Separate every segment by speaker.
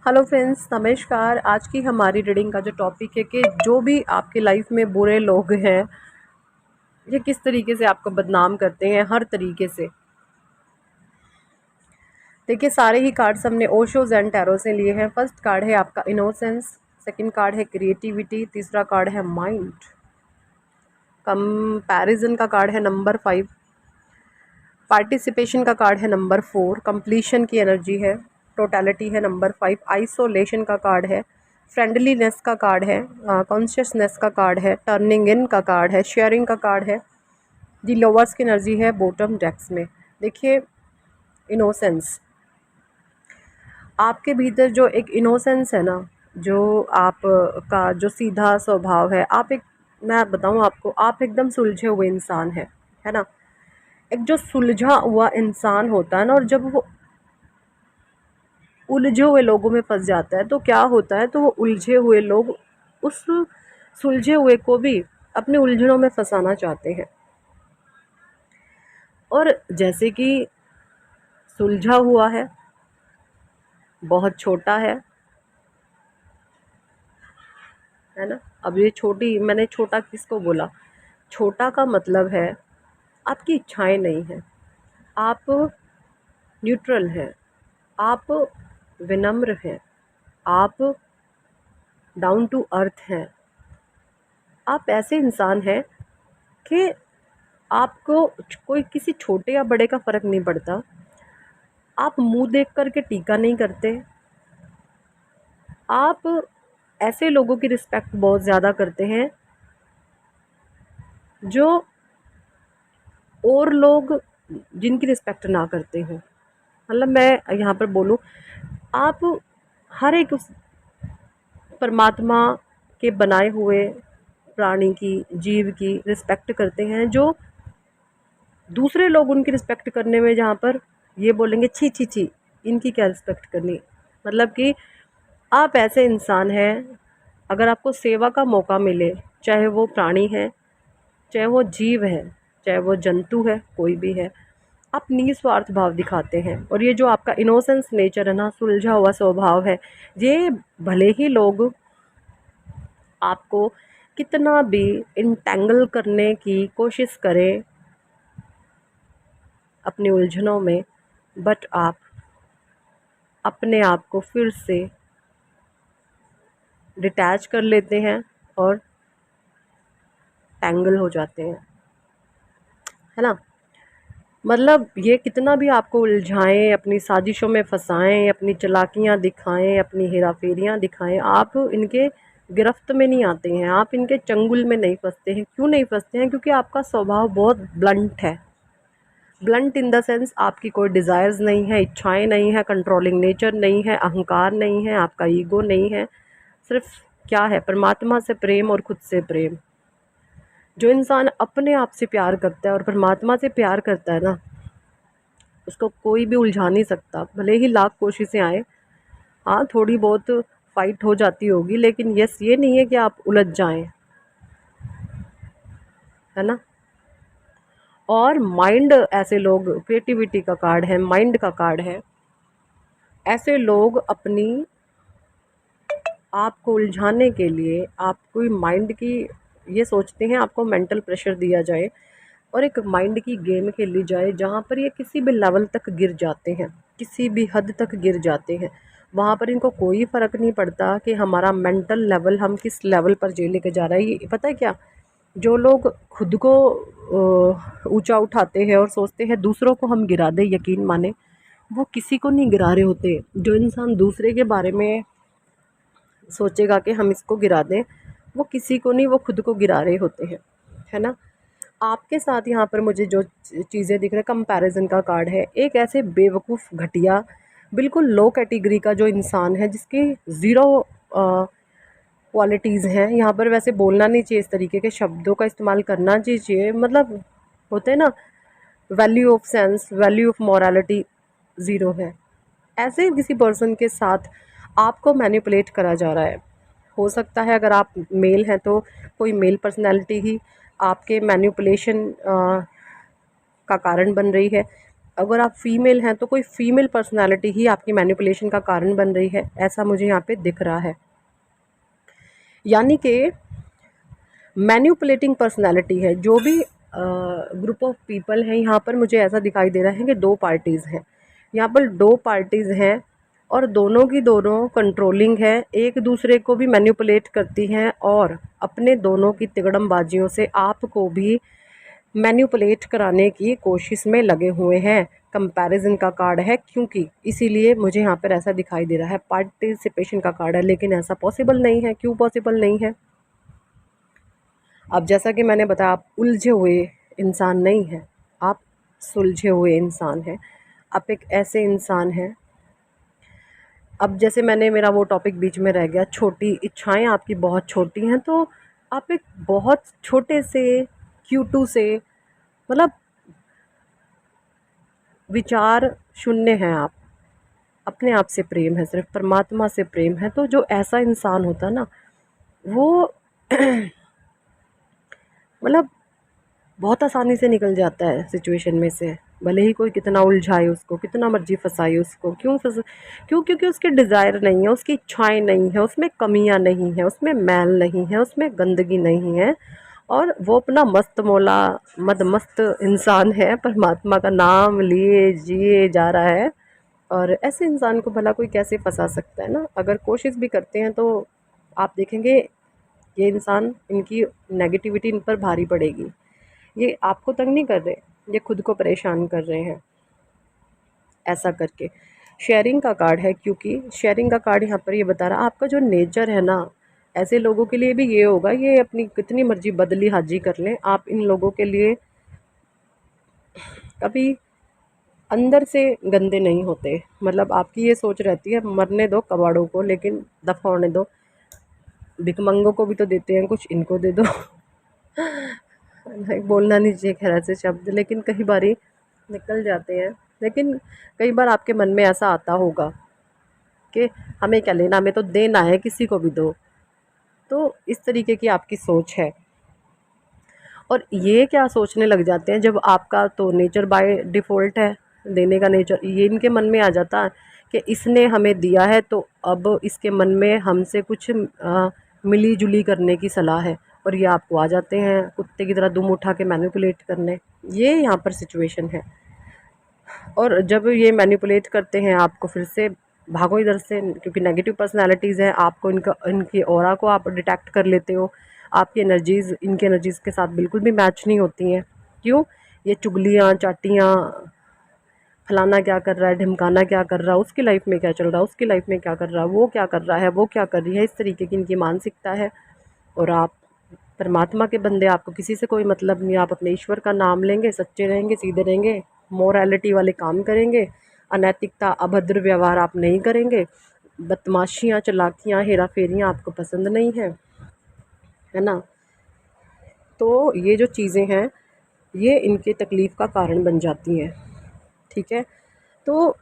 Speaker 1: Hello friends, नमस्कार। आज की हमारी रीडिंग का जो टॉपिक है कि जो भी आपके लाइफ में बुरे लोग हैं ये किस तरीके से आपको बदनाम करते हैं, हर तरीके से। देखिए, सारे ही कार्ड्स हमने ओशो एंड टैरो से लिए हैं। फर्स्ट कार्ड है आपका इनोसेंस, सेकंड कार्ड है क्रिएटिविटी, तीसरा कार्ड है माइंड, कंपैरिजन का कार्ड है नंबर 5, पार्टिसिपेशन का कार्ड है नंबर 4, कंप्लीशन की एनर्जी है, टोटलिटी है नंबर 5, आइसोलेशन का कार्ड है, फ्रेंडलीनेस का कार्ड है, कॉन्शियसनेस का कार्ड है, टर्निंग इन का कार्ड है, शेयरिंग का कार्ड है, दी लोवर्स की एनर्जी है बॉटम डेक्स में। देखिए, इनोसेंस, आपके भीतर जो एक इनोसेंस है ना, जो आप का जो सीधा स्वभाव है, आप एक, मैं बताऊं आपको, आप एकदम सुलझे हुए इंसान है ना। एक जो सुलझा हुआ इंसान होता है ना, और जब वो उलझे हुए लोगों में फंस जाता है तो क्या होता है, तो वो उलझे हुए लोग उस सुलझे हुए को भी अपने उलझनों में फंसाना चाहते हैं। और जैसे कि सुलझा हुआ बहुत छोटा है ना। अब ये छोटी, मैंने छोटा किसको बोला? छोटा का मतलब है आपकी इच्छाएं नहीं हैं, आप न्यूट्रल हैं, आप विनम्र हैं, आप डाउन टू अर्थ हैं, आप ऐसे इंसान हैं कि आपको कोई किसी छोटे या बड़े का फ़र्क नहीं पड़ता। आप मुंह देख कर के टीका नहीं करते। आप ऐसे लोगों की रिस्पेक्ट बहुत ज़्यादा करते हैं जो और लोग जिनकी रिस्पेक्ट ना करते हों। मतलब मैं यहाँ पर बोलूँ, आप हर एक उस परमात्मा के बनाए हुए प्राणी की, जीव की रिस्पेक्ट करते हैं, जो दूसरे लोग उनकी रिस्पेक्ट करने में जहाँ पर ये बोलेंगे छी छी छी, इनकी क्या रिस्पेक्ट करनी। मतलब कि आप ऐसे इंसान हैं, अगर आपको सेवा का मौका मिले, चाहे वो प्राणी है, चाहे वो जीव है, चाहे वो जंतु है, कोई भी है, आप निस्वार्थ भाव दिखाते हैं। और ये जो आपका इनोसेंस नेचर है ना, सुलझा हुआ स्वभाव है, ये भले ही लोग आपको कितना भी इंटेंगल करने की कोशिश करें अपनी उलझनों में, बट आप अपने आप को फिर से डिटैच कर लेते हैं और टैंगल हो जाते हैं, है ना। मतलब ये कितना भी आपको उलझाएं, अपनी साजिशों में फंसाएं, अपनी चालाकियां दिखाएं, अपनी हेराफेरियां दिखाएं, आप इनके गिरफ्त में नहीं आते हैं, आप इनके चंगुल में नहीं फंसते हैं। क्यों नहीं फंसते हैं? क्योंकि आपका स्वभाव बहुत ब्लंट है। ब्लंट इन द सेंस, आपकी कोई डिज़ायर्स नहीं है, इच्छाएं नहीं है, कंट्रोलिंग नेचर नहीं है, अहंकार नहीं है, आपका ईगो नहीं है। सिर्फ क्या है? परमात्मा से प्रेम और खुद से प्रेम। जो इंसान अपने आप से प्यार करता है और परमात्मा से प्यार करता है ना, उसको कोई भी उलझा नहीं सकता, भले ही लाख कोशिशें आए। हाँ, थोड़ी बहुत फाइट हो जाती होगी, लेकिन यस, ये नहीं है कि आप उलझ जाएं, है ना। और माइंड, ऐसे लोग, क्रिएटिविटी का कार्ड है, माइंड का कार्ड है। ऐसे लोग अपनी आपको उलझाने के लिए, आपको माइंड की, ये सोचते हैं आपको मेंटल प्रेशर दिया जाए और एक माइंड की गेम खेली जाए, जहाँ पर ये किसी भी लेवल तक गिर जाते हैं, किसी भी हद तक गिर जाते हैं। वहाँ पर इनको कोई फ़र्क नहीं पड़ता कि हमारा मेंटल लेवल हम किस लेवल पर जे लेके जा रहा है। ये पता है क्या, जो लोग खुद को ऊंचा उठाते हैं और सोचते हैं दूसरों को हम गिरा दें, यकीन माने वो किसी को नहीं गिरा रहे होते। जो इंसान दूसरे के बारे में सोचेगा कि हम इसको गिरा दें, वो किसी को नहीं, वो खुद को गिरा रहे होते हैं, है ना। आपके साथ यहाँ पर मुझे जो चीज़ें दिख रहा है, कंपैरिजन का कार्ड है। एक ऐसे बेवकूफ़, घटिया, बिल्कुल लो कैटेगरी का जो इंसान है, जिसकी ज़ीरो क्वालिटीज़ हैं। यहाँ पर वैसे बोलना नहीं चाहिए, इस तरीके के शब्दों का इस्तेमाल करना चाहिए, मतलब होते हैं ना, value of sense, value of morality zero है। ऐसे किसी पर्सन के साथ आपको मैनिपुलेट करा जा रहा है। हो सकता है अगर आप मेल हैं तो कोई मेल पर्सनैलिटी ही आपके मैनिपुलेशन का कारण बन रही है। अगर आप फीमेल हैं तो कोई फीमेल पर्सनालिटी ही आपकी मैनिपुलेशन का कारण बन रही है, ऐसा मुझे यहाँ पे दिख रहा है। यानी कि मैनिपुलेटिंग पर्सनालिटी है जो भी ग्रुप ऑफ पीपल हैं, यहाँ पर मुझे ऐसा दिखाई दे रहा है कि दो पार्टीज़ हैं, यहाँ पर दो पार्टीज़ हैं और दोनों की दोनों कंट्रोलिंग है, एक दूसरे को भी मैनिपुलेट करती हैं और अपने दोनों की तिकड़मबाजियों से आपको भी मैनिपुलेट कराने की कोशिश में लगे हुए हैं। कंपैरिजन का कार्ड है, क्योंकि इसीलिए मुझे यहाँ पर ऐसा दिखाई दे रहा है। पार्टिसिपेशन का कार्ड है, लेकिन ऐसा पॉसिबल नहीं है। क्यों पॉसिबल नहीं है? अब जैसा कि मैंने बताया, आप उलझे हुए इंसान नहीं हैं, आप सुलझे हुए इंसान हैं। आप एक ऐसे इंसान हैं, अब जैसे मैंने, मेरा वो टॉपिक बीच में रह गया, छोटी इच्छाएं आपकी बहुत छोटी हैं, तो आप एक बहुत छोटे से क्यूटू से, मतलब विचार शून्य हैं आप, अपने आप से प्रेम है, सिर्फ परमात्मा से प्रेम है। तो जो ऐसा इंसान होता है ना, वो मतलब बहुत आसानी से निकल जाता है सिचुएशन में से, भले ही कोई कितना उलझाए उसको, कितना मर्जी फंसाए उसको। क्यों? क्योंकि उसके डिज़ायर नहीं है, उसकी इच्छाएं नहीं है, उसमें कमियां नहीं है, उसमें मैल नहीं है, उसमें गंदगी नहीं है, और वो अपना मस्त मौला मद मस्त इंसान है, परमात्मा का नाम लिए जिए जा रहा है। और ऐसे इंसान को भला कोई कैसे फंसा सकता है ना? अगर कोशिश भी करते हैं तो आप देखेंगे ये इंसान, इनकी नेगेटिविटी इन पर भारी पड़ेगी। ये आपको तंग नहीं कर रहे, ये खुद को परेशान कर रहे हैं ऐसा करके। शेयरिंग का कार्ड है, क्योंकि शेयरिंग का कार्ड यहाँ पर ये बता रहा है आपका जो नेचर है ना, ऐसे लोगों के लिए भी ये होगा, ये अपनी कितनी मर्जी बदली हाजी कर लें, आप इन लोगों के लिए कभी अंदर से गंदे नहीं होते। मतलब आपकी ये सोच रहती है, मरने दो कबाड़ों को, लेकिन दफ़ा होने दो, भिकमंगों को भी तो देते हैं कुछ, इनको दे दो। नहीं, बोलना नहीं चाहिए खैर ऐसे शब्द, लेकिन कई बारी निकल जाते हैं। लेकिन कई बार आपके मन में ऐसा आता होगा कि हमें क्या लेना, हमें तो देना है, किसी को भी दो। तो इस तरीके की आपकी सोच है। और ये क्या सोचने लग जाते हैं, जब आपका तो नेचर बाय डिफ़ॉल्ट है देने का नेचर, ये इनके मन में आ जाता है कि इसने हमें दिया है तो अब इसके मन में हमसे कुछ मिली जुली करने की सलाह है, और ये आपको आ जाते हैं कुत्ते की तरह दुम उठा के मैनिपुलेट करने। ये यहाँ पर सिचुएशन है। और जब ये मैनिपुलेट करते हैं आपको, फिर से भागो इधर से, क्योंकि नेगेटिव पर्सनालिटीज़ हैं, आपको इनका, इनकी ऑरा को आप डिटेक्ट कर लेते हो। आपकी एनर्जीज़ इनकी एनर्जीज़ के साथ बिल्कुल भी मैच नहीं होती हैं। क्यों? ये चुगलियाँ चाटियाँ, फलाना क्या कर रहा है, ढिमकाना क्या कर रहा है, उसकी लाइफ में क्या चल रहा है, उसकी लाइफ में क्या कर रहा है, वो क्या कर रहा है, वो क्या कर रही है, इस तरीके की इनकी मानसिकता है। और आप परमात्मा के बंदे, आपको किसी से कोई मतलब नहीं, आप अपने ईश्वर का नाम लेंगे, सच्चे रहेंगे, सीधे रहेंगे, मोरालिटी वाले काम करेंगे, अनैतिकता अभद्र व्यवहार आप नहीं करेंगे, बदमाशियाँ चालाकियाँ हेरा फेरियाँ आपको पसंद नहीं है ना? तो ये जो चीज़ें हैं, ये इनकी तकलीफ़ का कारण बन जाती हैं। ठीक है? तो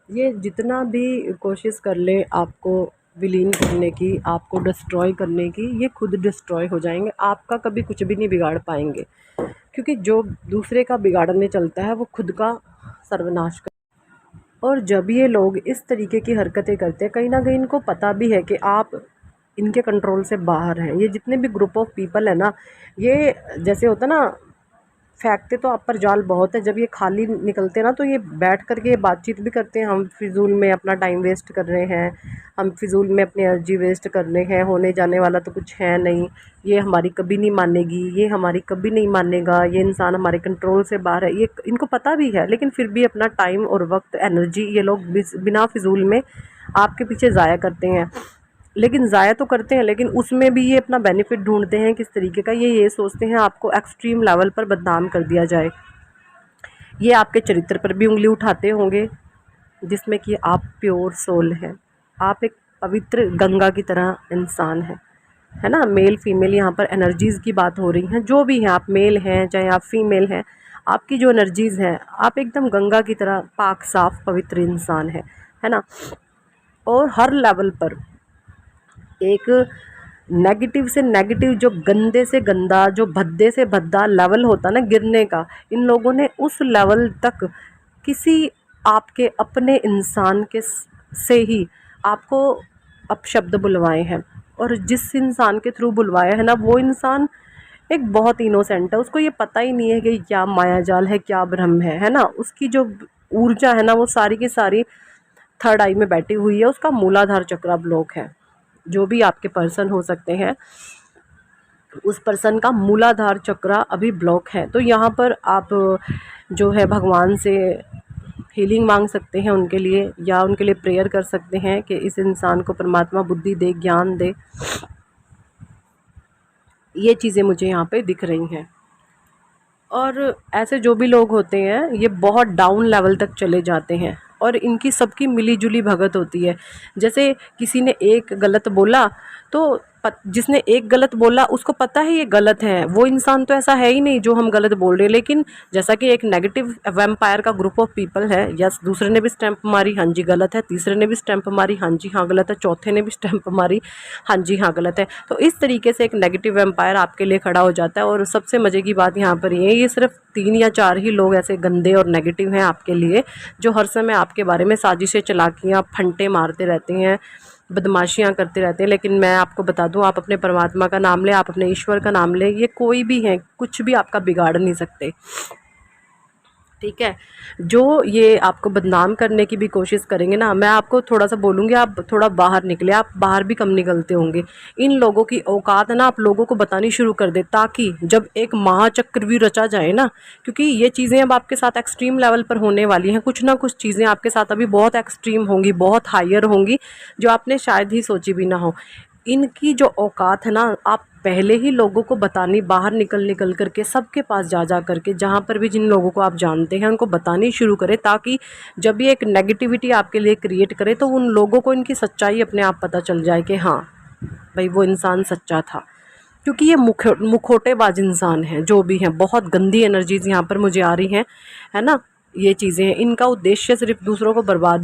Speaker 1: ये जितना भी कोशिश कर लें आपको विलीन करने की, आपको डिस्ट्रॉय करने की, ये खुद डिस्ट्रॉय हो जाएंगे, आपका कभी कुछ भी नहीं बिगाड़ पाएंगे। क्योंकि जो दूसरे का बिगाड़ने चलता है वो खुद का सर्वनाश कर। और जब ये लोग इस तरीके की हरकतें करते हैं, कहीं ना कहीं इनको पता भी है कि आप इनके कंट्रोल से बाहर हैं। ये जितने भी ग्रुप ऑफ पीपल है ना, ये जैसे होता ना, फेंकते तो आप पर जाल बहुत है, जब ये खाली निकलते हैं ना, तो ये बैठ करके ये बातचीत भी करते हैं, हम फिजूल में अपना टाइम वेस्ट कर रहे हैं, हम फिजूल में अपनी एनर्जी वेस्ट कर रहे हैं, होने जाने वाला तो कुछ है नहीं, ये हमारी कभी नहीं मानेगी, ये हमारी कभी नहीं मानेगा, ये इंसान हमारे कंट्रोल से बाहर है, ये इनको पता भी है, लेकिन फिर भी अपना टाइम और वक्त, एनर्जी ये लोग बिना फिजूल में आपके पीछे ज़ाया करते हैं। लेकिन ज़ाया तो करते हैं, लेकिन उसमें भी ये अपना बेनिफिट ढूंढते हैं। किस तरीके का? ये सोचते हैं आपको एक्सट्रीम लेवल पर बदनाम कर दिया जाए। ये आपके चरित्र पर भी उंगली उठाते होंगे, जिसमें कि आप प्योर सोल हैं, आप एक पवित्र गंगा की तरह इंसान है ना? मेल फीमेल यहाँ पर एनर्जीज़ की बात हो रही है, जो भी हैं, आप मेल हैं चाहे आप फीमेल हैं, आपकी जो एनर्जीज़ हैं, आप एकदम गंगा की तरह पाक साफ पवित्र इंसान है ना? और हर लेवल पर एक नेगेटिव से नेगेटिव, जो गंदे से गंदा, जो भद्दे से भद्दा लेवल होता ना गिरने का, इन लोगों ने उस लेवल तक किसी आपके अपने इंसान के से ही आपको अपशब्द बुलवाए हैं, और जिस इंसान के थ्रू बुलवाया है ना, वो इंसान एक बहुत इनोसेंट है, उसको ये पता ही नहीं है कि क्या मायाजाल है, क्या भ्रम है ना। उसकी जो ऊर्जा है ना, वो सारी की सारी थर्ड आई में बैठी हुई है, उसका मूलाधार चक्र ब्लॉक है। जो भी आपके पर्सन हो सकते हैं, उस पर्सन का मूलाधार चक्र अभी ब्लॉक है। तो यहाँ पर आप जो है भगवान से हीलिंग मांग सकते हैं उनके लिए, या उनके लिए प्रेयर कर सकते हैं कि इस इंसान को परमात्मा बुद्धि दे, ज्ञान दे। ये चीज़ें मुझे यहाँ पे दिख रही हैं। और ऐसे जो भी लोग होते हैं, ये बहुत डाउन लेवल तक चले जाते हैं, और इनकी सबकी मिली जुली भगत होती है। जैसे किसी ने एक गलत बोला, तो जिसने एक गलत बोला उसको पता है ये गलत है, वो इंसान तो ऐसा है ही नहीं जो हम गलत बोल रहे हैं। लेकिन जैसा कि एक नेगेटिव वैम्पायर का ग्रुप ऑफ पीपल है, यस, दूसरे ने भी स्टैंप मारी, हाँ जी गलत है, तीसरे ने भी स्टैंप मारी, हाँ जी हाँ गलत है, चौथे ने भी स्टैंप मारी, हाँ जी हाँ गलत है। तो इस तरीके से एक नेगेटिव वैम्पायर आपके लिए खड़ा हो जाता है। और सबसे मज़े की बात यहाँ पर ये सिर्फ 3 या 4 ही लोग ऐसे गंदे और नेगेटिव हैं आपके लिए, जो हर समय आपके बारे में साजिशें, चालाकियाँ, फंटे मारते रहते हैं, बदमाशियाँ करते रहते हैं। लेकिन मैं आपको बता दूं, आप अपने परमात्मा का नाम लें, आप अपने ईश्वर का नाम लें, ये कोई भी है कुछ भी आपका बिगाड़ नहीं सकते, ठीक है। जो ये आपको बदनाम करने की भी कोशिश करेंगे ना, मैं आपको थोड़ा सा बोलूँगी, आप थोड़ा बाहर निकले, आप बाहर भी कम निकलते होंगे। इन लोगों की औकात है ना, आप लोगों को बतानी शुरू कर दे, ताकि जब एक महाचक्र भी रचा जाए ना, क्योंकि ये चीज़ें अब आपके साथ एक्सट्रीम लेवल पर होने वाली हैं। कुछ ना कुछ चीज़ें आपके साथ अभी बहुत एक्सट्रीम होंगी, बहुत हायर होंगी, जो आपने शायद ही सोची भी ना हो। इनकी जो औकात है ना, आप पहले ही लोगों को बतानी, बाहर निकल करके सबके पास जा करके, जहाँ पर भी जिन लोगों को आप जानते हैं उनको बतानी शुरू करें, ताकि जब ये एक नेगेटिविटी आपके लिए क्रिएट करे तो उन लोगों को इनकी सच्चाई अपने आप पता चल जाए कि हाँ भाई वो इंसान सच्चा था। क्योंकि ये मुखौटेबाज इंसान हैं जो भी हैं, बहुत गंदी एनर्जीज यहाँ पर मुझे आ रही हैं, है ना। ये चीज़ें हैं, इनका उद्देश्य सिर्फ दूसरों को बर्बाद